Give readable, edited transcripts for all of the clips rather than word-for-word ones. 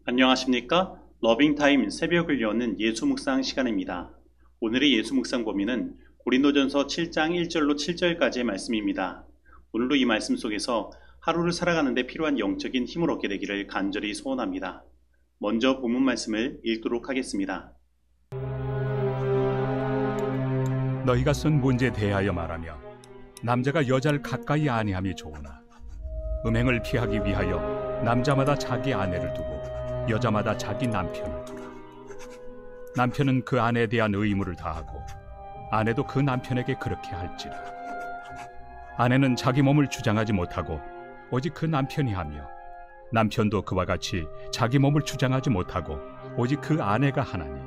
안녕하십니까? 러빙타임 새벽을 여는 예수묵상 시간입니다. 오늘의 예수묵상 범위는 고린도전서 7장 1절로 7절까지의 말씀입니다. 오늘도 이 말씀 속에서 하루를 살아가는 데 필요한 영적인 힘을 얻게 되기를 간절히 소원합니다. 먼저 본문 말씀을 읽도록 하겠습니다. 너희가 쓴 문제에 대하여 말하며 남자가 여자를 가까이 아니함이 좋으나 음행을 피하기 위하여 남자마다 자기 아내를 두고 여자마다 자기 남편을 두라. 남편은 그 아내에 대한 의무를 다하고 아내도 그 남편에게 그렇게 할지라. 아내는 자기 몸을 주장하지 못하고 오직 그 남편이 하며 남편도 그와 같이 자기 몸을 주장하지 못하고 오직 그 아내가 하나니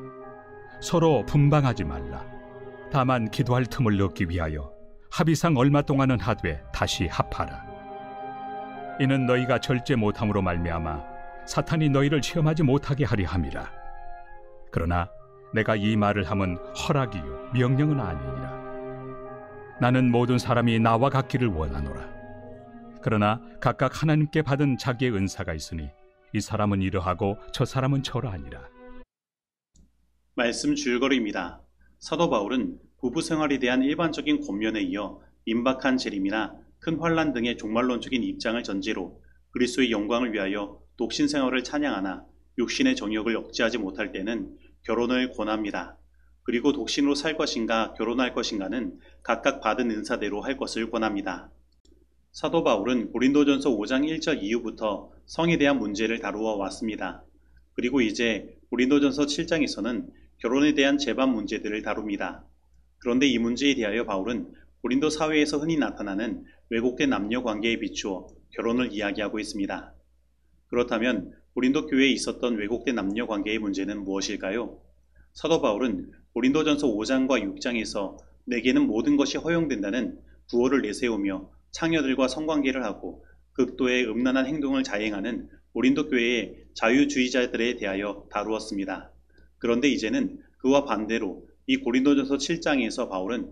서로 분방하지 말라. 다만 기도할 틈을 얻기 위하여 합의상 얼마 동안은 하되 다시 합하라. 이는 너희가 절제 못함으로 말미암아 사탄이 너희를 시험하지 못하게 하려 함이라. 그러나 내가 이 말을 함은 허락이요 명령은 아니니라. 나는 모든 사람이 나와 같기를 원하노라. 그러나 각각 하나님께 받은 자기의 은사가 있으니 이 사람은 이러하고 저 사람은 저러하니라. 말씀 줄거리입니다. 사도 바울은 부부 생활에 대한 일반적인 권면에 이어 임박한 재림이나 큰 환난 등의 종말론적인 입장을 전제로 그리스도의 영광을 위하여 독신 생활을 찬양하나 육신의 정욕을 억제하지 못할 때는 결혼을 권합니다. 그리고 독신으로 살 것인가 결혼할 것인가는 각각 받은 은사대로 할 것을 권합니다. 사도 바울은 고린도전서 5장 1절 이후부터 성에 대한 문제를 다루어 왔습니다. 그리고 이제 고린도전서 7장에서는 결혼에 대한 재반 문제들을 다룹니다. 그런데 이 문제에 대하여 바울은 고린도 사회에서 흔히 나타나는 왜곡된 남녀 관계에 비추어 결혼을 이야기하고 있습니다. 그렇다면 고린도 교회에 있었던 왜곡된 남녀 관계의 문제는 무엇일까요? 사도 바울은 고린도전서 5장과 6장에서 내게는 모든 것이 허용된다는 구호를 내세우며 창녀들과 성관계를 하고 극도의 음란한 행동을 자행하는 고린도 교회의 자유주의자들에 대하여 다루었습니다. 그런데 이제는 그와 반대로 이 고린도전서 7장에서 바울은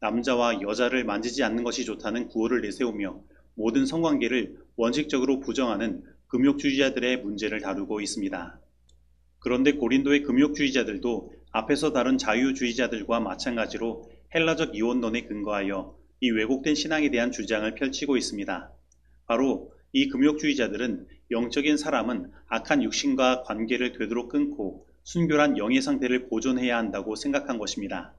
남자와 여자를 만지지 않는 것이 좋다는 구호를 내세우며 모든 성관계를 원칙적으로 부정하는 금욕주의자들의 문제를 다루고 있습니다. 그런데 고린도의 금욕주의자들도 앞에서 다룬 자유주의자들과 마찬가지로 헬라적 이원론에 근거하여 이 왜곡된 신앙에 대한 주장을 펼치고 있습니다. 바로 이 금욕주의자들은 영적인 사람은 악한 육신과 관계를 되도록 끊고 순결한 영의 상태를 보존해야 한다고 생각한 것입니다.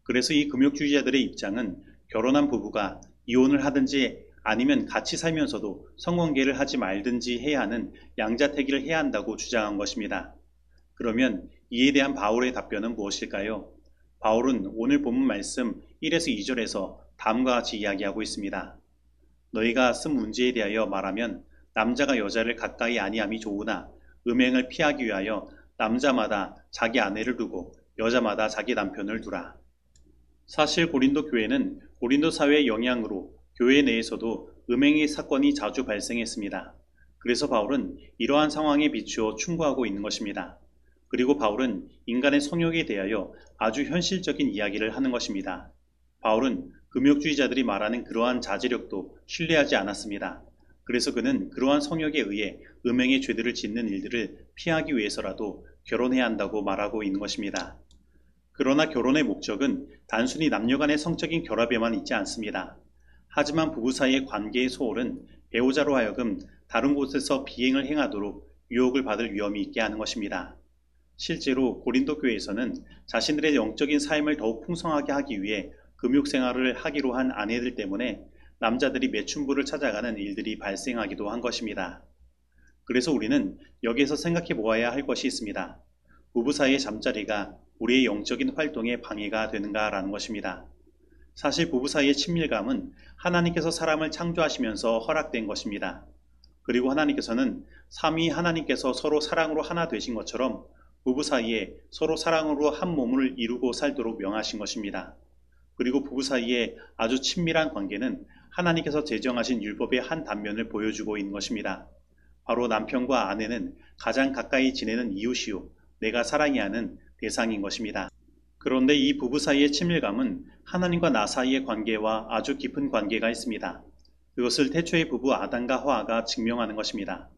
그래서 이 금욕주의자들의 입장은 결혼한 부부가 이혼을 하든지 아니면 같이 살면서도 성관계를 하지 말든지 해야 하는 양자택일을 해야 한다고 주장한 것입니다. 그러면 이에 대한 바울의 답변은 무엇일까요? 바울은 오늘 본문 말씀 1에서 2절에서 다음과 같이 이야기하고 있습니다. 너희가 쓴 문제에 대하여 말하면 남자가 여자를 가까이 아니함이 좋으나 음행을 피하기 위하여 남자마다 자기 아내를 두고 여자마다 자기 남편을 두라. 사실 고린도 교회는 고린도 사회의 영향으로 교회 내에서도 음행의 사건이 자주 발생했습니다. 그래서 바울은 이러한 상황에 비추어 충고하고 있는 것입니다. 그리고 바울은 인간의 성욕에 대하여 아주 현실적인 이야기를 하는 것입니다. 바울은 금욕주의자들이 말하는 그러한 자제력도 신뢰하지 않았습니다. 그래서 그는 그러한 성욕에 의해 음행의 죄들을 짓는 일들을 피하기 위해서라도 결혼해야 한다고 말하고 있는 것입니다. 그러나 결혼의 목적은 단순히 남녀 간의 성적인 결합에만 있지 않습니다. 하지만 부부 사이의 관계의 소홀은 배우자로 하여금 다른 곳에서 비행을 행하도록 유혹을 받을 위험이 있게 하는 것입니다. 실제로 고린도 교회에서는 자신들의 영적인 삶을 더욱 풍성하게 하기 위해 금욕 생활을 하기로 한 아내들 때문에 남자들이 매춘부를 찾아가는 일들이 발생하기도 한 것입니다. 그래서 우리는 여기에서 생각해 보아야 할 것이 있습니다. 부부 사이의 잠자리가 우리의 영적인 활동에 방해가 되는가라는 것입니다. 사실 부부 사이의 친밀감은 하나님께서 사람을 창조하시면서 허락된 것입니다. 그리고 하나님께서는 삼위 하나님께서 서로 사랑으로 하나 되신 것처럼 부부 사이에 서로 사랑으로 한 몸을 이루고 살도록 명하신 것입니다. 그리고 부부 사이에 아주 친밀한 관계는 하나님께서 제정하신 율법의 한 단면을 보여주고 있는 것입니다. 바로 남편과 아내는 가장 가까이 지내는 이웃이요 내가 사랑해야 하는 대상인 것입니다. 그런데 이 부부 사이의 친밀감은 하나님과 나 사이의 관계와 아주 깊은 관계가 있습니다. 그것을 태초의 부부 아담과 하와가 증명하는 것입니다.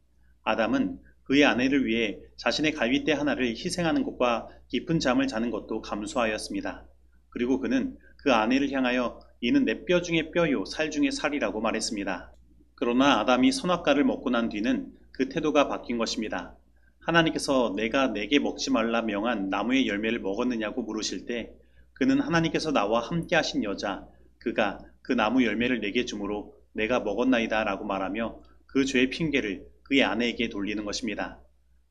아담은 그의 아내를 위해 자신의 갈빗대 하나를 희생하는 것과 깊은 잠을 자는 것도 감수하였습니다. 그리고 그는 그 아내를 향하여 이는 내 뼈 중에 뼈요 살 중에 살이라고 말했습니다. 그러나 아담이 선악과를 먹고 난 뒤는 그 태도가 바뀐 것입니다. 하나님께서 내가 내게 먹지 말라 명한 나무의 열매를 먹었느냐고 물으실 때 그는 하나님께서 나와 함께 하신 여자 그가 그 나무 열매를 내게 주므로 내가 먹었나이다 라고 말하며 그 죄의 핑계를 그의 아내에게 돌리는 것입니다.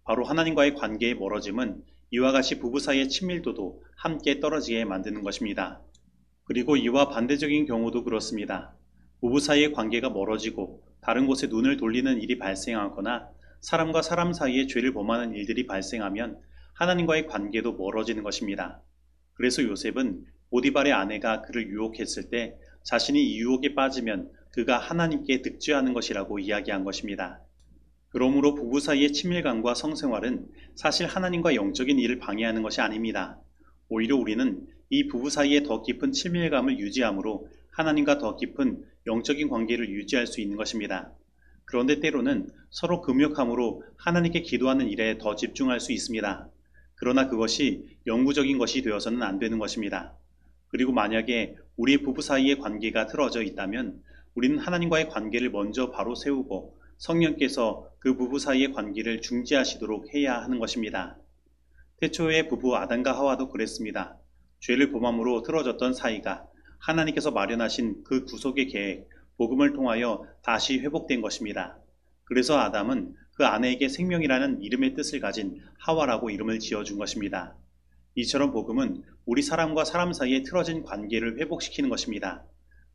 바로 하나님과의 관계의 멀어짐은 이와 같이 부부 사이의 친밀도도 함께 떨어지게 만드는 것입니다. 그리고 이와 반대적인 경우도 그렇습니다. 부부 사이의 관계가 멀어지고 다른 곳에 눈을 돌리는 일이 발생하거나 사람과 사람 사이에 죄를 범하는 일들이 발생하면 하나님과의 관계도 멀어지는 것입니다. 그래서 요셉은 보디발의 아내가 그를 유혹했을 때 자신이 이 유혹에 빠지면 그가 하나님께 득죄하는 것이라고 이야기한 것입니다. 그러므로 부부 사이의 친밀감과 성생활은 사실 하나님과 영적인 일을 방해하는 것이 아닙니다. 오히려 우리는 이 부부 사이에 더 깊은 친밀감을 유지함으로 하나님과 더 깊은 영적인 관계를 유지할 수 있는 것입니다. 그런데 때로는 서로 금욕함으로 하나님께 기도하는 일에 더 집중할 수 있습니다. 그러나 그것이 영구적인 것이 되어서는 안 되는 것입니다. 그리고 만약에 우리 부부 사이의 관계가 틀어져 있다면 우리는 하나님과의 관계를 먼저 바로 세우고 성령께서 그 부부 사이의 관계를 중지하시도록 해야 하는 것입니다. 태초의 부부 아담과 하와도 그랬습니다. 죄를 범함으로 틀어졌던 사이가 하나님께서 마련하신 그 구속의 계획, 복음을 통하여 다시 회복된 것입니다. 그래서 아담은 그 아내에게 생명이라는 이름의 뜻을 가진 하와라고 이름을 지어준 것입니다. 이처럼 복음은 우리 사람과 사람 사이에 틀어진 관계를 회복시키는 것입니다.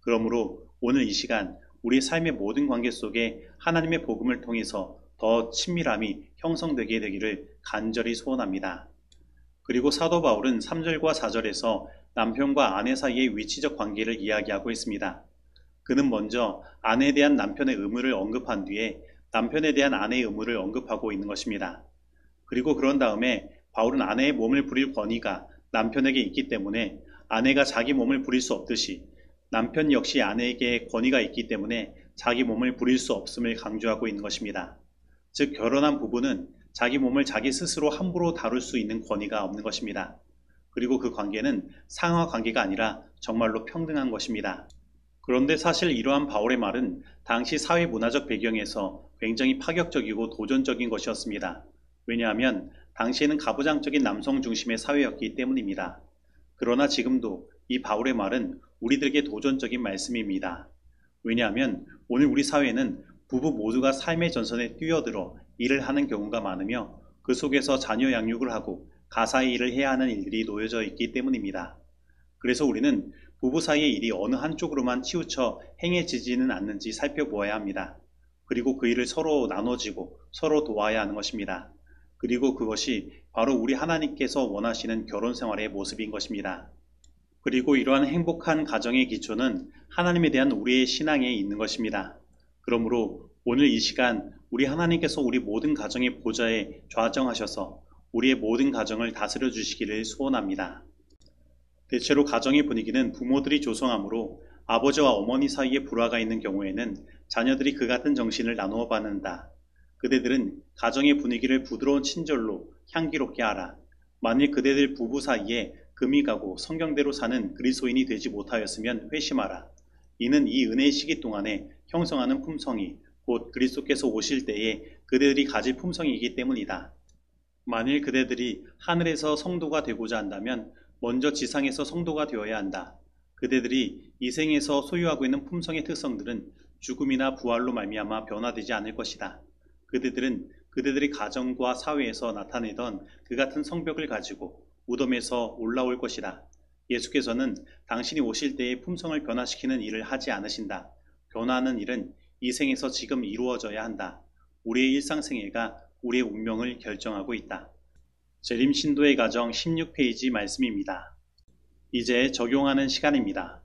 그러므로 오늘 이 시간 우리 삶의 모든 관계 속에 하나님의 복음을 통해서 더 친밀함이 형성되게 되기를 간절히 소원합니다. 그리고 사도 바울은 3절과 4절에서 남편과 아내 사이의 위치적 관계를 이야기하고 있습니다. 그는 먼저 아내에 대한 남편의 의무를 언급한 뒤에 남편에 대한 아내의 의무를 언급하고 있는 것입니다. 그리고 그런 다음에 바울은 아내의 몸을 부릴 권위가 남편에게 있기 때문에 아내가 자기 몸을 부릴 수 없듯이 남편 역시 아내에게 권위가 있기 때문에 자기 몸을 부릴 수 없음을 강조하고 있는 것입니다. 즉 결혼한 부부는 자기 몸을 자기 스스로 함부로 다룰 수 있는 권위가 없는 것입니다. 그리고 그 관계는 상하 관계가 아니라 정말로 평등한 것입니다. 그런데 사실 이러한 바울의 말은 당시 사회 문화적 배경에서 굉장히 파격적이고 도전적인 것이었습니다. 왜냐하면 당시에는 가부장적인 남성 중심의 사회였기 때문입니다. 그러나 지금도 이 바울의 말은 우리들에게 도전적인 말씀입니다. 왜냐하면 오늘 우리 사회는 부부 모두가 삶의 전선에 뛰어들어 일을 하는 경우가 많으며 그 속에서 자녀 양육을 하고 가사의 일을 해야 하는 일들이 놓여져 있기 때문입니다. 그래서 우리는 부부 사이의 일이 어느 한쪽으로만 치우쳐 행해지지는 않는지 살펴보아야 합니다. 그리고 그 일을 서로 나눠지고 서로 도와야 하는 것입니다. 그리고 그것이 바로 우리 하나님께서 원하시는 결혼 생활의 모습인 것입니다. 그리고 이러한 행복한 가정의 기초는 하나님에 대한 우리의 신앙에 있는 것입니다. 그러므로 오늘 이 시간 우리 하나님께서 우리 모든 가정의 보좌에 좌정하셔서 우리의 모든 가정을 다스려 주시기를 소원합니다. 대체로 가정의 분위기는 부모들이 조성하므로 아버지와 어머니 사이에 불화가 있는 경우에는 자녀들이 그 같은 정신을 나누어 받는다. 그대들은 가정의 분위기를 부드러운 친절로 향기롭게 하라. 만일 그대들 부부 사이에 금이 가고 성경대로 사는 그리스도인이 되지 못하였으면 회심하라. 이는 이 은혜의 시기 동안에 형성하는 품성이 곧 그리스도께서 오실 때에 그대들이 가질 품성이기 때문이다. 만일 그대들이 하늘에서 성도가 되고자 한다면 먼저 지상에서 성도가 되어야 한다. 그대들이 이 생에서 소유하고 있는 품성의 특성들은 죽음이나 부활로 말미암아 변화되지 않을 것이다. 그대들은 그대들의 가정과 사회에서 나타내던 그 같은 성벽을 가지고 무덤에서 올라올 것이다. 예수께서는 당신이 오실 때의 품성을 변화시키는 일을 하지 않으신다. 변화하는 일은 이 생에서 지금 이루어져야 한다. 우리의 일상생애가 우리의 운명을 결정하고 있다. 재림 신도의 가정 16페이지 말씀입니다. 이제 적용하는 시간입니다.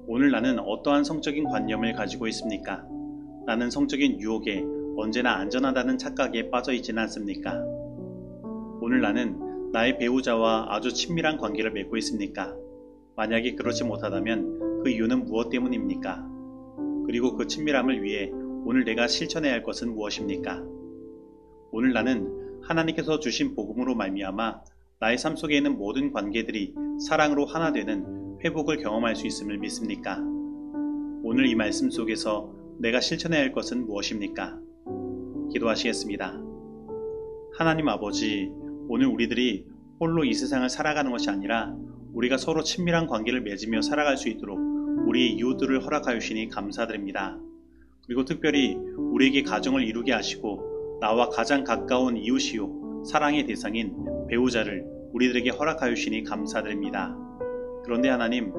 오늘 나는 어떠한 성적인 관념을 가지고 있습니까? 나는 성적인 유혹에 언제나 안전하다는 착각에 빠져 있지는 않습니까? 오늘 나는 나의 배우자와 아주 친밀한 관계를 맺고 있습니까? 만약에 그렇지 못하다면 그 이유는 무엇 때문입니까? 그리고 그 친밀함을 위해 오늘 내가 실천해야 할 것은 무엇입니까? 오늘 나는 하나님께서 주신 복음으로 말미암아 나의 삶 속에 있는 모든 관계들이 사랑으로 하나 되는 회복을 경험할 수 있음을 믿습니까? 오늘 이 말씀 속에서 내가 실천해야 할 것은 무엇입니까? 기도하시겠습니다. 하나님 아버지, 오늘 우리들이 홀로 이 세상을 살아가는 것이 아니라 우리가 서로 친밀한 관계를 맺으며 살아갈 수 있도록 우리의 이웃들을 허락하여 주시니 감사드립니다. 그리고 특별히 우리에게 가정을 이루게 하시고 나와 가장 가까운 이웃이요 사랑의 대상인 배우자를 우리들에게 허락하여 주시니 감사드립니다. 그런데 하나님,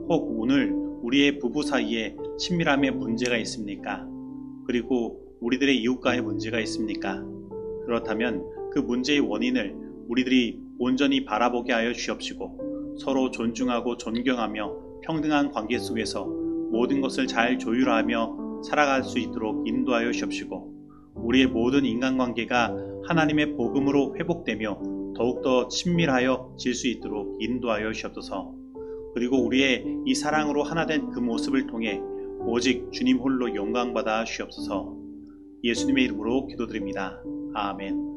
혹 오늘 우리의 부부 사이에 친밀함에 문제가 있습니까? 그리고 우리들의 이웃과의 문제가 있습니까? 그렇다면 그 문제의 원인을 우리들이 온전히 바라보게 하여 주옵시고 서로 존중하고 존경하며 평등한 관계 속에서 모든 것을 잘 조율하며 살아갈 수 있도록 인도하여 주옵시고 우리의 모든 인간관계가 하나님의 복음으로 회복되며 더욱더 친밀하여 질 수 있도록 인도하여 주옵소서. 그리고 우리의 이 사랑으로 하나 된 그 모습을 통해 오직 주님 홀로 영광받아 주옵소서. 예수님의 이름으로 기도드립니다. 아멘.